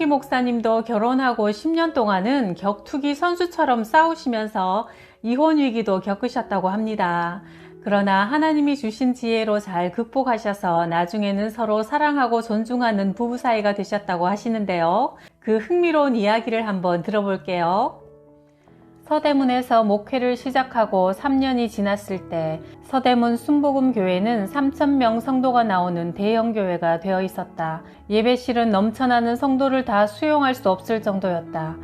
이문기 목사님도 결혼하고 10년 동안은 격투기 선수처럼 싸우시면서 이혼 위기도 겪으셨다고 합니다. 그러나 하나님이 주신 지혜로 잘 극복하셔서 나중에는 서로 사랑하고 존중하는 부부 사이가 되셨다고 하시는데요. 그 흥미로운 이야기를 한번 들어볼게요. 서대문에서 목회를 시작하고 3년이 지났을 때 서대문 순복음교회는 3,000명 성도가 나오는 대형 교회가 되어 있었다. 예배실은 넘쳐나는 성도를 다 수용할 수 없을 정도였다.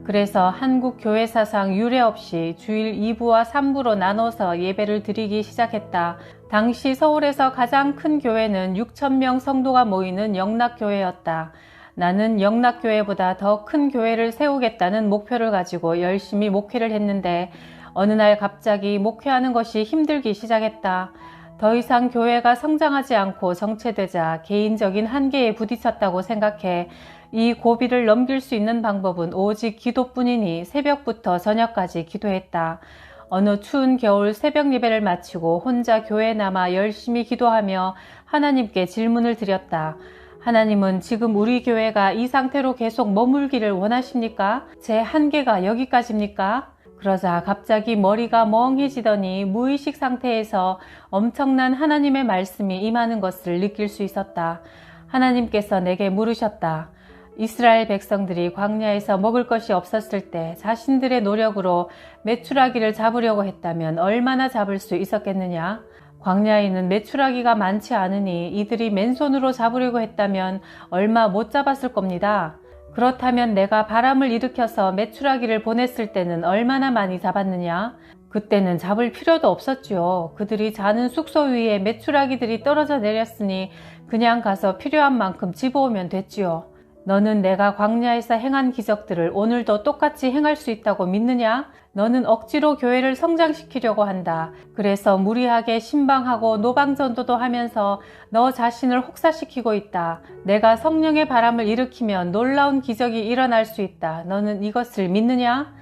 그래서 한국 교회사상 유례 없이 주일 2부와 3부로 나눠서 예배를 드리기 시작했다. 당시 서울에서 가장 큰 교회는 6,000명 성도가 모이는 영락교회였다. 나는 영락교회보다 더 큰 교회를 세우겠다는 목표를 가지고 열심히 목회를 했는데 어느 날 갑자기 목회하는 것이 힘들기 시작했다. 더 이상 교회가 성장하지 않고 정체되자 개인적인 한계에 부딪혔다고 생각해 이 고비를 넘길 수 있는 방법은 오직 기도뿐이니 새벽부터 저녁까지 기도했다. 어느 추운 겨울 새벽 예배를 마치고 혼자 교회에 남아 열심히 기도하며 하나님께 질문을 드렸다. 하나님은 지금 우리 교회가 이 상태로 계속 머물기를 원하십니까? 제 한계가 여기까지입니까? 그러자 갑자기 머리가 멍해지더니 무의식 상태에서 엄청난 하나님의 말씀이 임하는 것을 느낄 수 있었다. 하나님께서 내게 물으셨다. 이스라엘 백성들이 광야에서 먹을 것이 없었을 때 자신들의 노력으로 메추라기를 잡으려고 했다면 얼마나 잡을 수 있었겠느냐? 광야에는 메추라기가 많지 않으니 이들이 맨손으로 잡으려고 했다면 얼마 못 잡았을 겁니다. 그렇다면 내가 바람을 일으켜서 메추라기를 보냈을 때는 얼마나 많이 잡았느냐? 그때는 잡을 필요도 없었지요. 그들이 자는 숙소 위에 메추라기들이 떨어져 내렸으니 그냥 가서 필요한 만큼 집어오면 됐지요. 너는 내가 광야에서 행한 기적들을 오늘도 똑같이 행할 수 있다고 믿느냐? 너는 억지로 교회를 성장시키려고 한다. 그래서 무리하게 신방하고 노방전도도 하면서 너 자신을 혹사시키고 있다. 내가 성령의 바람을 일으키면 놀라운 기적이 일어날 수 있다. 너는 이것을 믿느냐?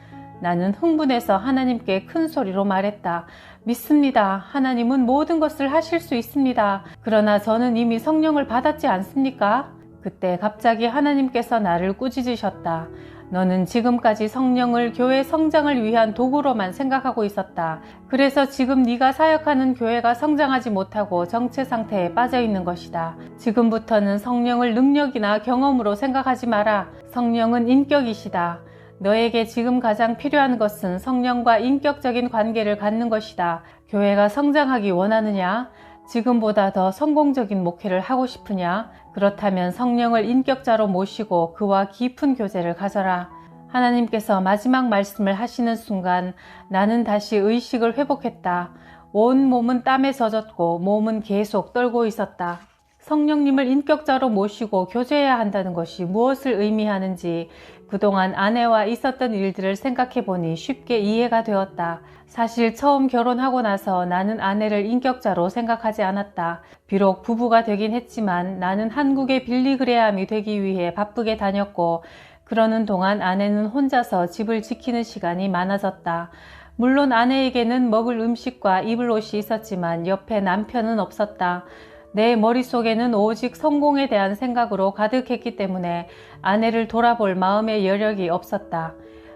나는 흥분해서 하나님께 큰 소리로 말했다. 믿습니다. 하나님은 모든 것을 하실 수 있습니다. 그러나 저는 이미 성령을 받았지 않습니까? 그때 갑자기 하나님께서 나를 꾸짖으셨다. 너는 지금까지 성령을 교회 성장을 위한 도구로만 생각하고 있었다. 그래서 지금 네가 사역하는 교회가 성장하지 못하고 정체 상태에 빠져 있는 것이다. 지금부터는 성령을 능력이나 경험으로 생각하지 마라. 성령은 인격이시다. 너에게 지금 가장 필요한 것은 성령과 인격적인 관계를 갖는 것이다. 교회가 성장하기 원하느냐? 지금보다 더 성공적인 목회를 하고 싶으냐? 그렇다면 성령을 인격자로 모시고 그와 깊은 교제를 가져라. 하나님께서 마지막 말씀을 하시는 순간 나는 다시 의식을 회복했다. 온 몸은 땀에 젖었고 몸은 계속 떨고 있었다. 성령님을 인격자로 모시고 교제해야 한다는 것이 무엇을 의미하는지 그동안 아내와 있었던 일들을 생각해 보니 쉽게 이해가 되었다. 사실 처음 결혼하고 나서 나는 아내를 인격자로 생각하지 않았다. 비록 부부가 되긴 했지만 나는 한국의 빌리그레암이 되기 위해 바쁘게 다녔고 그러는 동안 아내는 혼자서 집을 지키는 시간이 많아졌다. 물론 아내에게는 먹을 음식과 입을 옷이 있었지만 옆에 남편은 없었다. 내 머릿속에는 오직 성공에 대한 생각으로 가득했기 때문에 아내를 돌아볼 마음의 여력이 없었다.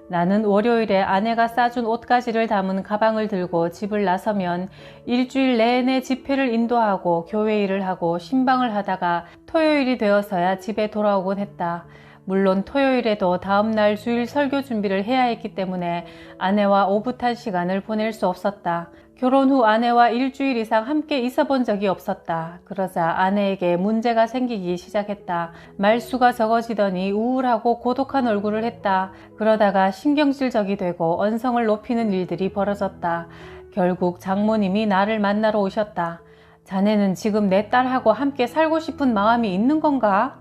나는 월요일에 아내가 싸준 옷가지를 담은 가방을 들고 집을 나서면 일주일 내내 집회를 인도하고 교회 일을 하고 신방을 하다가 토요일이 되어서야 집에 돌아오곤 했다. 물론 토요일에도 다음날 주일 설교 준비를 해야 했기 때문에 아내와 오붓한 시간을 보낼 수 없었다. 결혼 후 아내와 일주일 이상 함께 있어 본 적이 없었다. 그러자 아내에게 문제가 생기기 시작했다. 말수가 적어지더니 우울하고 고독한 얼굴을 했다. 그러다가 신경질적이 되고 언성을 높이는 일들이 벌어졌다. 결국 장모님이 나를 만나러 오셨다. 자네는 지금 내 딸하고 함께 살고 싶은 마음이 있는 건가?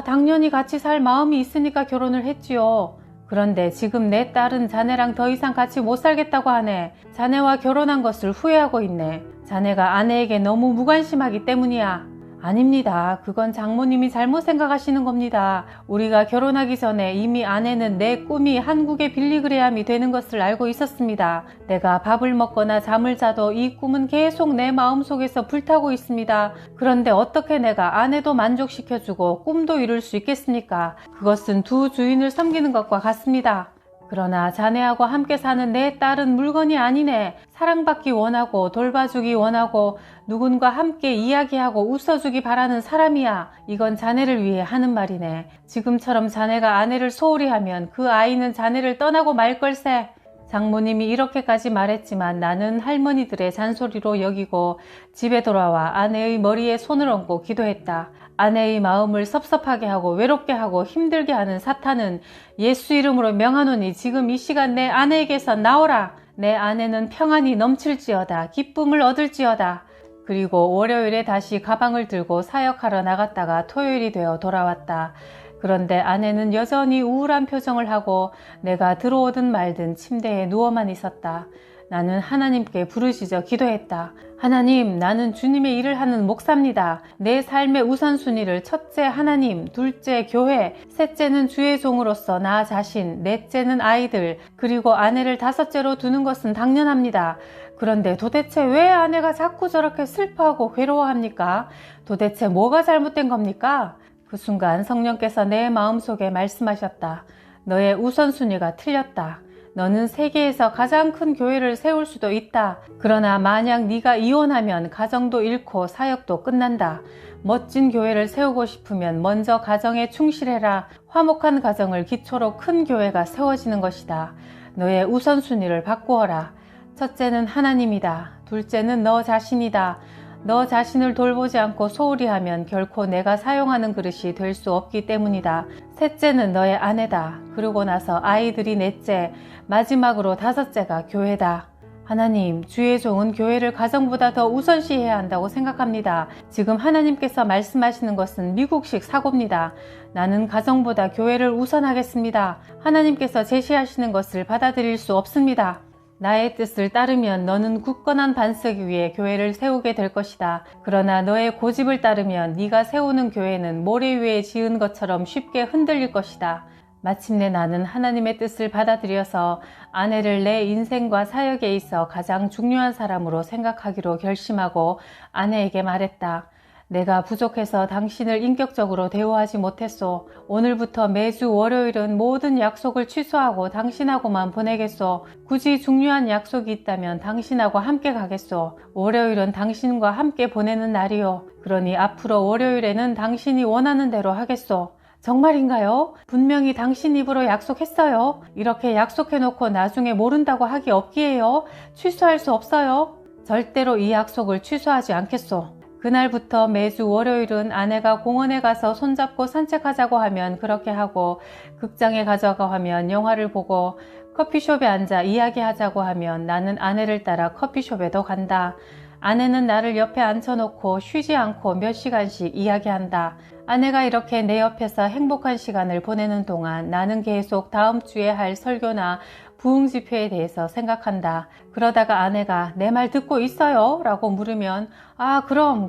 당연히 같이 살 마음이 있으니까 결혼을 했지요. 그런데 지금 내 딸은 자네랑 더 이상 같이 못 살겠다고 하네. 자네와 결혼한 것을 후회하고 있네. 자네가 아내에게 너무 무관심하기 때문이야. 아닙니다. 그건 장모님이 잘못 생각하시는 겁니다. 우리가 결혼하기 전에 이미 아내는 내 꿈이 한국의 빌리그레암이 되는 것을 알고 있었습니다. 내가 밥을 먹거나 잠을 자도 이 꿈은 계속 내 마음속에서 불타고 있습니다. 그런데 어떻게 내가 아내도 만족시켜주고 꿈도 이룰 수 있겠습니까? 그것은 두 주인을 섬기는 것과 같습니다. 그러나 자네하고 함께 사는 내 딸은 물건이 아니네. 사랑받기 원하고 돌봐주기 원하고 누군가 함께 이야기하고 웃어주기 바라는 사람이야. 이건 자네를 위해 하는 말이네. 지금처럼 자네가 아내를 소홀히 하면 그 아이는 자네를 떠나고 말 걸세. 장모님이 이렇게까지 말했지만 나는 할머니들의 잔소리로 여기고 집에 돌아와 아내의 머리에 손을 얹고 기도했다. 아내의 마음을 섭섭하게 하고 외롭게 하고 힘들게 하는 사탄은 예수 이름으로 명하노니 지금 이 시간 내 아내에게서 나오라. 내 아내는 평안이 넘칠지어다. 기쁨을 얻을지어다. 그리고 월요일에 다시 가방을 들고 사역하러 나갔다가 토요일이 되어 돌아왔다. 그런데 아내는 여전히 우울한 표정을 하고 내가 들어오든 말든 침대에 누워만 있었다. 나는 하나님께 부르짖어 기도했다. 하나님, 나는 주님의 일을 하는 목사입니다. 내 삶의 우선순위를 첫째 하나님, 둘째 교회, 셋째는 주의 종으로서 나 자신, 넷째는 아이들, 그리고 아내를 다섯째로 두는 것은 당연합니다. 그런데 도대체 왜 아내가 자꾸 저렇게 슬퍼하고 괴로워합니까? 도대체 뭐가 잘못된 겁니까? 그 순간 성령께서 내 마음속에 말씀하셨다. 너의 우선순위가 틀렸다. 너는 세계에서 가장 큰 교회를 세울 수도 있다. 그러나 만약 네가 이혼하면 가정도 잃고 사역도 끝난다. 멋진 교회를 세우고 싶으면 먼저 가정에 충실해라. 화목한 가정을 기초로 큰 교회가 세워지는 것이다. 너의 우선순위를 바꾸어라. 첫째는 하나님이다. 둘째는 너 자신이다. 너 자신을 돌보지 않고 소홀히 하면 결코 내가 사용하는 그릇이 될 수 없기 때문이다. 셋째는 너의 아내다. 그러고 나서 아이들이 넷째, 마지막으로 다섯째가 교회다. 하나님, 주의 종은 교회를 가정보다 더 우선시해야 한다고 생각합니다. 지금 하나님께서 말씀하시는 것은 미국식 사고입니다. 나는 가정보다 교회를 우선하겠습니다. 하나님께서 제시하시는 것을 받아들일 수 없습니다. 나의 뜻을 따르면 너는 굳건한 반석 위에 교회를 세우게 될 것이다. 그러나 너의 고집을 따르면 네가 세우는 교회는 모래 위에 지은 것처럼 쉽게 흔들릴 것이다. 마침내 나는 하나님의 뜻을 받아들여서 아내를 내 인생과 사역에 있어 가장 중요한 사람으로 생각하기로 결심하고 아내에게 말했다. 내가 부족해서 당신을 인격적으로 대우하지 못했소. 오늘부터 매주 월요일은 모든 약속을 취소하고 당신하고만 보내겠소. 굳이 중요한 약속이 있다면 당신하고 함께 가겠소. 월요일은 당신과 함께 보내는 날이요. 그러니 앞으로 월요일에는 당신이 원하는 대로 하겠소. 정말인가요? 분명히 당신 입으로 약속했어요. 이렇게 약속해놓고 나중에 모른다고 하기 없기에요. 취소할 수 없어요. 절대로 이 약속을 취소하지 않겠소. 그날부터 매주 월요일은 아내가 공원에 가서 손잡고 산책하자고 하면 그렇게 하고, 극장에 가자고 하면 영화를 보고, 커피숍에 앉아 이야기하자고 하면 나는 아내를 따라 커피숍에도 간다. 아내는 나를 옆에 앉혀놓고 쉬지 않고 몇 시간씩 이야기한다. 아내가 이렇게 내 옆에서 행복한 시간을 보내는 동안 나는 계속 다음 주에 할 설교나 부흥 집회에 대해서 생각한다. 그러다가 아내가 내 말 듣고 있어요? 라고 물으면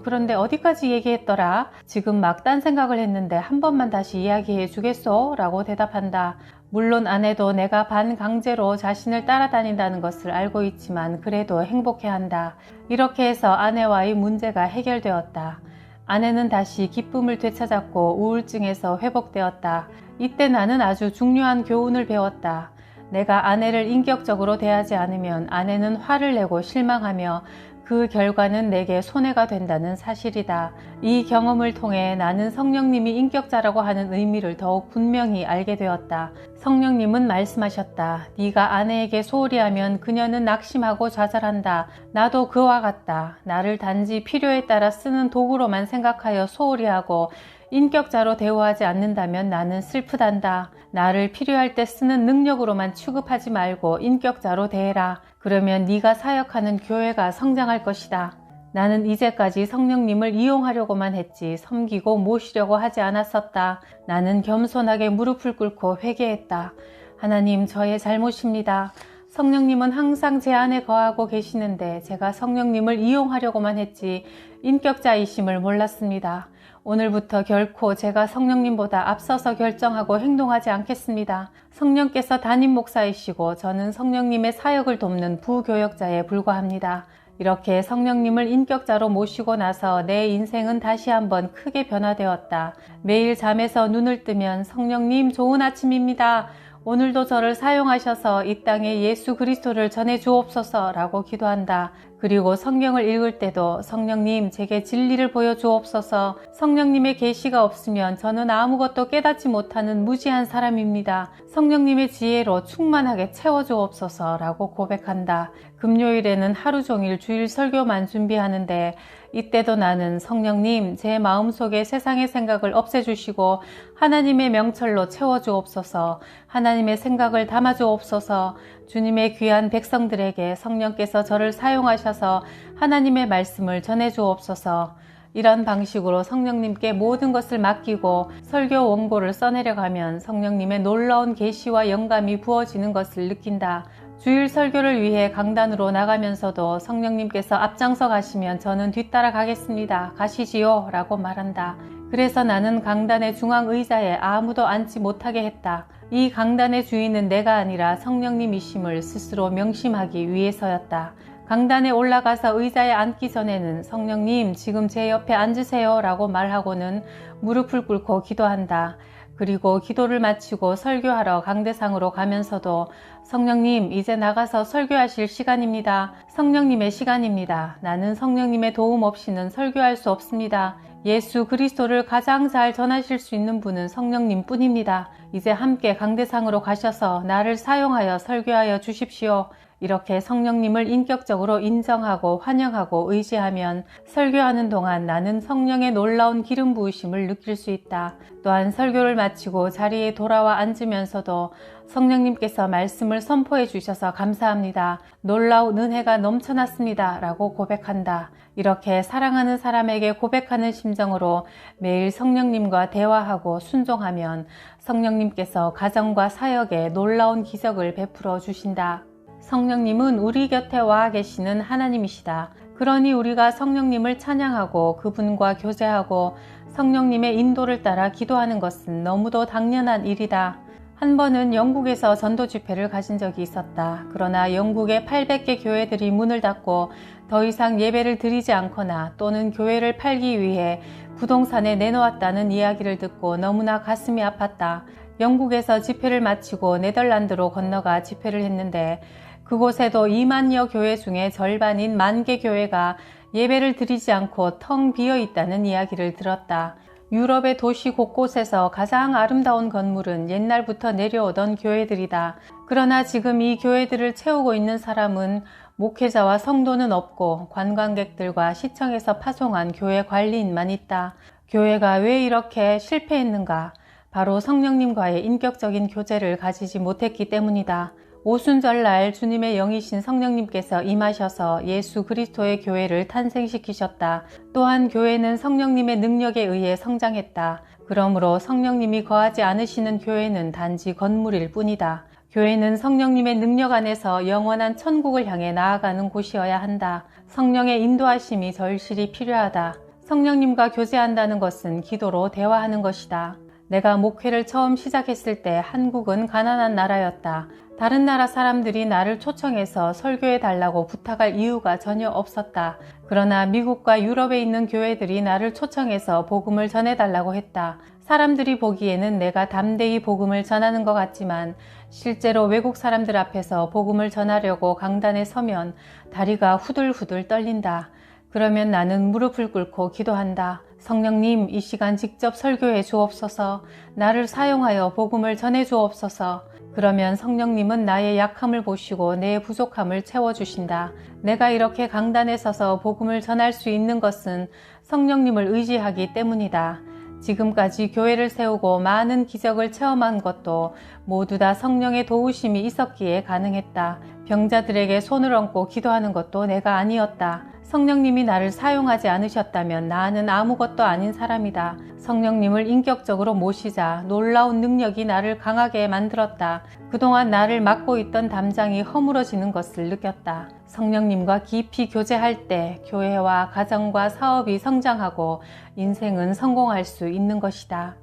그런데 어디까지 얘기했더라? 지금 막 딴 생각을 했는데 한 번만 다시 이야기해 주겠소? 라고 대답한다. 물론 아내도 내가 반강제로 자신을 따라다닌다는 것을 알고 있지만 그래도 행복해한다. 이렇게 해서 아내와의 문제가 해결되었다. 아내는 다시 기쁨을 되찾았고 우울증에서 회복되었다. 이때 나는 아주 중요한 교훈을 배웠다. 내가 아내를 인격적으로 대하지 않으면 아내는 화를 내고 실망하며 그 결과는 내게 손해가 된다는 사실이다. 이 경험을 통해 나는 성령님이 인격자라고 하는 의미를 더욱 분명히 알게 되었다. 성령님은 말씀하셨다. 네가 아내에게 소홀히 하면 그녀는 낙심하고 좌절한다. 나도 그와 같다. 나를 단지 필요에 따라 쓰는 도구로만 생각하여 소홀히 하고 인격자로 대우하지 않는다면 나는 슬프단다. 나를 필요할 때 쓰는 능력으로만 취급하지 말고 인격자로 대해라. 그러면 네가 사역하는 교회가 성장할 것이다. 나는 이제까지 성령님을 이용하려고만 했지 섬기고 모시려고 하지 않았었다. 나는 겸손하게 무릎을 꿇고 회개했다. 하나님, 저의 잘못입니다. 성령님은 항상 제 안에 거하고 계시는데 제가 성령님을 이용하려고만 했지 인격자이심을 몰랐습니다. 오늘부터 결코 제가 성령님보다 앞서서 결정하고 행동하지 않겠습니다. 성령께서 담임 목사이시고 저는 성령님의 사역을 돕는 부교역자에 불과합니다. 이렇게 성령님을 인격자로 모시고 나서 내 인생은 다시 한번 크게 변화되었다. 매일 잠에서 눈을 뜨면 성령님 좋은 아침입니다. 오늘도 저를 사용하셔서 이 땅에 예수 그리스도를 전해 주옵소서 라고 기도한다. 그리고 성경을 읽을 때도 성령님 제게 진리를 보여주옵소서. 성령님의 계시가 없으면 저는 아무것도 깨닫지 못하는 무지한 사람입니다. 성령님의 지혜로 충만하게 채워주옵소서 라고 고백한다. 금요일에는 하루 종일 주일 설교만 준비하는데 이때도 나는 성령님 제 마음속에 세상의 생각을 없애주시고 하나님의 명철로 채워주옵소서. 하나님의 생각을 담아주옵소서. 주님의 귀한 백성들에게 성령께서 저를 사용하셔서 하나님의 말씀을 전해주옵소서. 이런 방식으로 성령님께 모든 것을 맡기고 설교 원고를 써내려가면 성령님의 놀라운 계시와 영감이 부어지는 것을 느낀다. 주일 설교를 위해 강단으로 나가면서도 성령님께서 앞장서 가시면 저는 뒤따라 가겠습니다. 가시지요 라고 말한다. 그래서 나는 강단의 중앙 의자에 아무도 앉지 못하게 했다. 이 강단의 주인은 내가 아니라 성령님이심을 스스로 명심하기 위해서였다. 강단에 올라가서 의자에 앉기 전에는 성령님 지금 제 옆에 앉으세요 라고 말하고는 무릎을 꿇고 기도한다. 그리고 기도를 마치고 설교하러 강대상으로 가면서도 성령님 이제 나가서 설교하실 시간입니다. 성령님의 시간입니다. 나는 성령님의 도움 없이는 설교할 수 없습니다. 예수 그리스도를 가장 잘 전하실 수 있는 분은 성령님 뿐입니다. 이제 함께 강대상으로 가셔서 나를 사용하여 설교하여 주십시오. 이렇게 성령님을 인격적으로 인정하고 환영하고 의지하면 설교하는 동안 나는 성령의 놀라운 기름 부으심을 느낄 수 있다. 또한 설교를 마치고 자리에 돌아와 앉으면서도 성령님께서 말씀을 선포해 주셔서 감사합니다. 놀라운 은혜가 넘쳐났습니다. 라고 고백한다. 이렇게 사랑하는 사람에게 고백하는 심정으로 매일 성령님과 대화하고 순종하면 성령님께서 가정과 사역에 놀라운 기적을 베풀어 주신다. 성령님은 우리 곁에 와 계시는 하나님이시다. 그러니 우리가 성령님을 찬양하고 그분과 교제하고 성령님의 인도를 따라 기도하는 것은 너무도 당연한 일이다. 한 번은 영국에서 전도 집회를 가진 적이 있었다. 그러나 영국의 800개 교회들이 문을 닫고 더 이상 예배를 드리지 않거나 또는 교회를 팔기 위해 부동산에 내놓았다는 이야기를 듣고 너무나 가슴이 아팠다. 영국에서 집회를 마치고 네덜란드로 건너가 집회를 했는데 그곳에도 2만여 교회 중에 절반인 10,000개 교회가 예배를 드리지 않고 텅 비어 있다는 이야기를 들었다. 유럽의 도시 곳곳에서 가장 아름다운 건물은 옛날부터 내려오던 교회들이다. 그러나 지금 이 교회들을 채우고 있는 사람은 목회자와 성도는 없고 관광객들과 시청에서 파송한 교회 관리인만 있다. 교회가 왜 이렇게 실패했는가? 바로 성령님과의 인격적인 교제를 가지지 못했기 때문이다. 오순절날 주님의 영이신 성령님께서 임하셔서 예수 그리스도의 교회를 탄생시키셨다. 또한 교회는 성령님의 능력에 의해 성장했다. 그러므로 성령님이 거하지 않으시는 교회는 단지 건물일 뿐이다. 교회는 성령님의 능력 안에서 영원한 천국을 향해 나아가는 곳이어야 한다. 성령의 인도하심이 절실히 필요하다. 성령님과 교제한다는 것은 기도로 대화하는 것이다. 내가 목회를 처음 시작했을 때 한국은 가난한 나라였다. 다른 나라 사람들이 나를 초청해서 설교해 달라고 부탁할 이유가 전혀 없었다. 그러나 미국과 유럽에 있는 교회들이 나를 초청해서 복음을 전해달라고 했다. 사람들이 보기에는 내가 담대히 복음을 전하는 것 같지만 실제로 외국 사람들 앞에서 복음을 전하려고 강단에 서면 다리가 후들후들 떨린다. 그러면 나는 무릎을 꿇고 기도한다. 성령님, 이 시간 직접 설교해 주옵소서. 나를 사용하여 복음을 전해 주옵소서. 그러면 성령님은 나의 약함을 보시고 내 부족함을 채워주신다. 내가 이렇게 강단에 서서 복음을 전할 수 있는 것은 성령님을 의지하기 때문이다. 지금까지 교회를 세우고 많은 기적을 체험한 것도 모두 다 성령의 도우심이 있었기에 가능했다. 병자들에게 손을 얹고 기도하는 것도 내가 아니었다. 성령님이 나를 사용하지 않으셨다면 나는 아무것도 아닌 사람이다. 성령님을 인격적으로 모시자 놀라운 능력이 나를 강하게 만들었다. 그동안 나를 맡고 있던 담장이 허물어지는 것을 느꼈다. 성령님과 깊이 교제할 때 교회와 가정과 사업이 성장하고 인생은 성공할 수 있는 것이다.